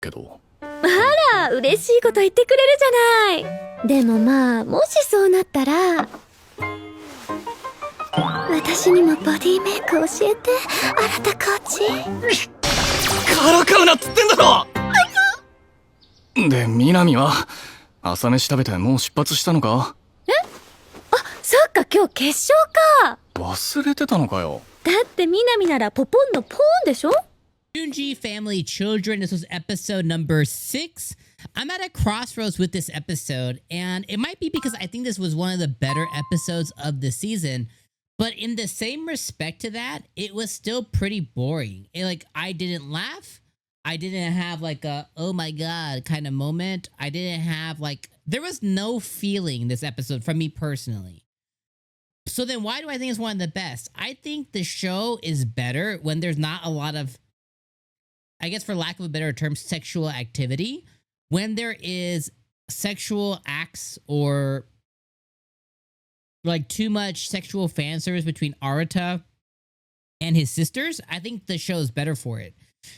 けど。あら、嬉しいこと言ってくれるじゃない。でもまあ、もしそうなったら、私にもボディメイク教えて、新コーチ。からかうなっつってんだろ。で、南は朝飯食べてもう出発したのか？え？あ、そっか、今日決勝か。忘れてたのかよ。だって南ならポポンのポーンでしょ？ Shiunji family children. This was episode number 6. I'm at a crossroads with this episode, and it might be because I think this was one of the better episodes of the season. But in the same respect to that, it was still pretty boring. I didn't laugh. I didn't have like a, oh my god kind of moment. I didn't have there was no feeling this episode from me personally. So then why do I think it's one of the best? I think the show is better when there's not a lot of, I guess for lack of a better term, sexual activity. When there is sexual acts or too much sexual fan service between Arata and his sisters, I think the show is better for it.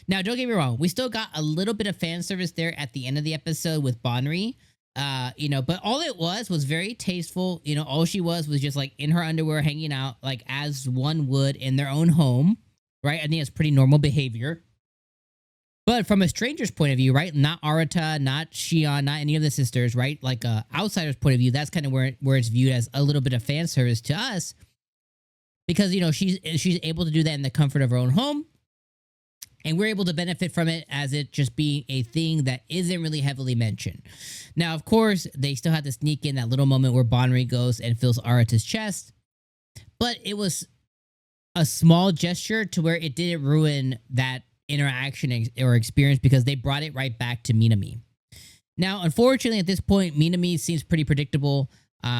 Now, don't get me wrong, we still got a little bit of fan service there at the end of the episode with Bonri. But all it was very tasteful. All she was just in her underwear hanging out as one would in their own home, right? I think it's pretty normal behavior. But from a stranger's point of view, right? Not Arata, not Shion, not any of the sisters, right? Outsider's point of view, that's kind of where it's viewed as a little bit of fan service to us. Because, she's able to do that in the comfort of her own home. And we're able to benefit from it as it just being a thing that isn't really heavily mentioned. Now, of course, they still had to sneak in that little moment where Bonri goes and fills Arata's chest. But it was a small gesture to where it didn't ruin that interaction or experience because they brought it right back to Minami. Now, unfortunately, at this point, Minami seems pretty predictable.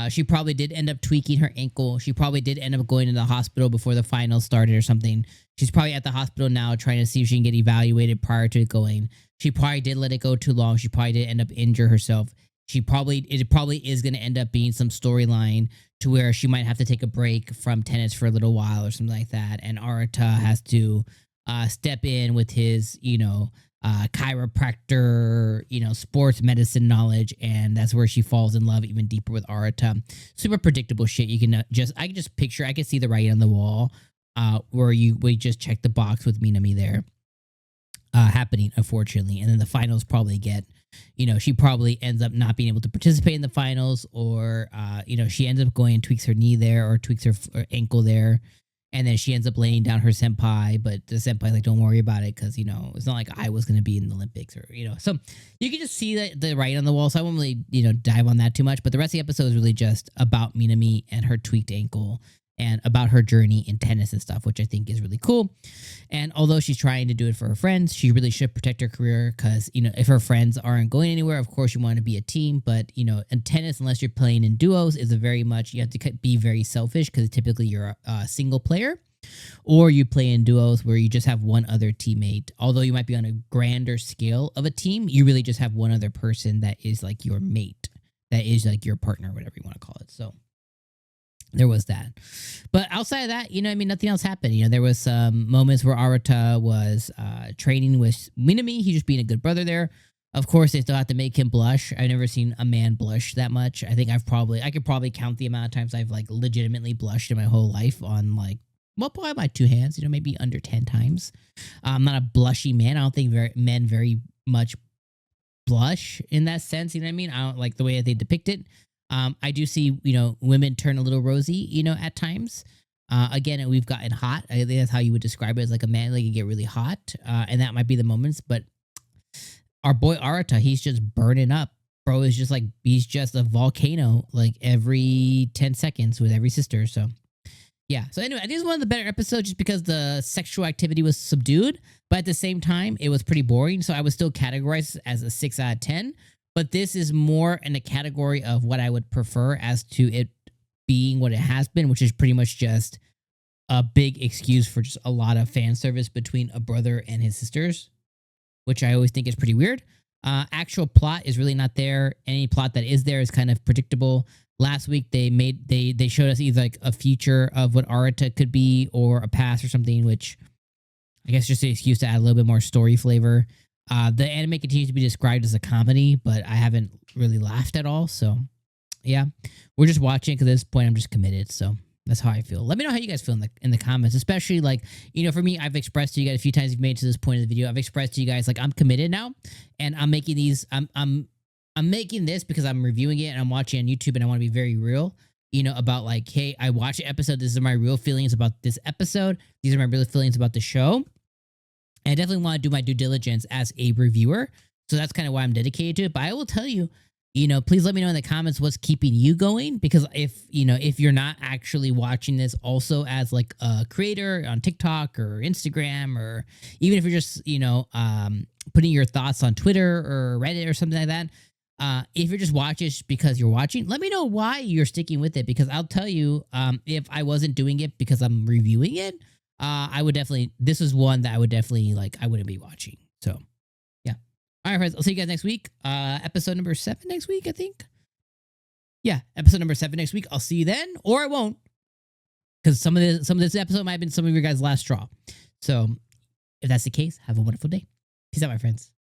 She probably did end up tweaking her ankle. She probably did end up going to the hospital before the finals started or something. She's probably at the hospital now trying to see if she can get evaluated prior to it going. She probably did let it go too long. She probably did end up injure herself. It probably is going to end up being some storyline to where she might have to take a break from tennis for a little while or something like that. And Arata has to step in with his, chiropractor, sports medicine knowledge, and that's where she falls in love even deeper with Arata. Super predictable shit. I can just picture, I can see the writing on the wall, where we just check the box with Minami there, happening, unfortunately. And then the finals probably get, she probably ends up not being able to participate in the finals, or, she ends up going and tweaks her knee there or tweaks her ankle there. And then she ends up laying down her senpai, but the senpai's don't worry about it because, it's not like I was going to be in the Olympics or, So you can just see the writing on the wall. So I won't really, dive on that too much. But the rest of the episode is really just about Minami and her tweaked ankle and about her journey in tennis and stuff, which I think is really cool. And although she's trying to do it for her friends, she really should protect her career because, if her friends aren't going anywhere, of course you want to be a team. But, in tennis, unless you're playing in duos, is you have to be very selfish because typically you're a single player, or you play in duos where you just have one other teammate. Although you might be on a grander scale of a team, you really just have one other person that is your mate, that is your partner, whatever you want to call it. So there was that. But outside of that, nothing else happened. There was some moments where Arata was training with Minami. He's just being a good brother there. Of course, they still have to make him blush. I've never seen a man blush that much. I think I could probably count the amount of times I've legitimately blushed in my whole life on probably by 2 hands, maybe under 10 times. I'm not a blushy man. I don't think men very much blush in that sense. You know what I mean? I don't like the way that they depict it. I do see, women turn a little rosy, at times. Again, we've gotten hot. I think that's how you would describe it, as a man, you get really hot. And that might be the moments. But our boy Arata, he's just burning up. Bro is just he's just a volcano, every 10 seconds with every sister. So, yeah. So anyway, I think it's one of the better episodes just because the sexual activity was subdued. But at the same time, it was pretty boring. So I would still categorize as a 6 out of 10. But this is more in a category of what I would prefer as to it being what it has been, which is pretty much just a big excuse for just a lot of fan service between a brother and his sisters, which I always think is pretty weird. Actual plot is really not there. Any plot that is there is kind of predictable. Last week they showed us either a future of what Arata could be or a past or something, which I guess just an excuse to add a little bit more story flavor. The anime continues to be described as a comedy, but I haven't really laughed at all. So, yeah, we're just watching because at this point I'm just committed. So that's how I feel. Let me know how you guys feel in the comments, especially like, you know, for me, I've expressed to you guys a few times you've made it to this point of the video. I've expressed to you guys like I'm committed now, and I'm making these. I'm making this because I'm reviewing it and I'm watching on YouTube and I want to be very real. You know, about like, hey, I watched the episode. This is my real feelings about this episode. These are my real feelings about the show. And I definitely want to do my due diligence as a reviewer. So that's kind of why I'm dedicated to it. But I will tell you, you know, please let me know in the comments what's keeping you going. Because if you're not actually watching this also as like a creator on TikTok or Instagram, or even if you're just, putting your thoughts on Twitter or Reddit or something like that. If you're just watching it because you're watching, let me know why you're sticking with it. Because I'll tell you, if I wasn't doing it because I'm reviewing it, I would definitely, this is one that I would definitely I wouldn't be watching. So yeah. All right, friends, I'll see you guys next week. Episode number 7 next week, I think. Yeah, episode number 7 next week. I'll see you then, or I won't. Because some of this episode might have been some of your guys' last straw. So if that's the case, have a wonderful day. Peace out, my friends.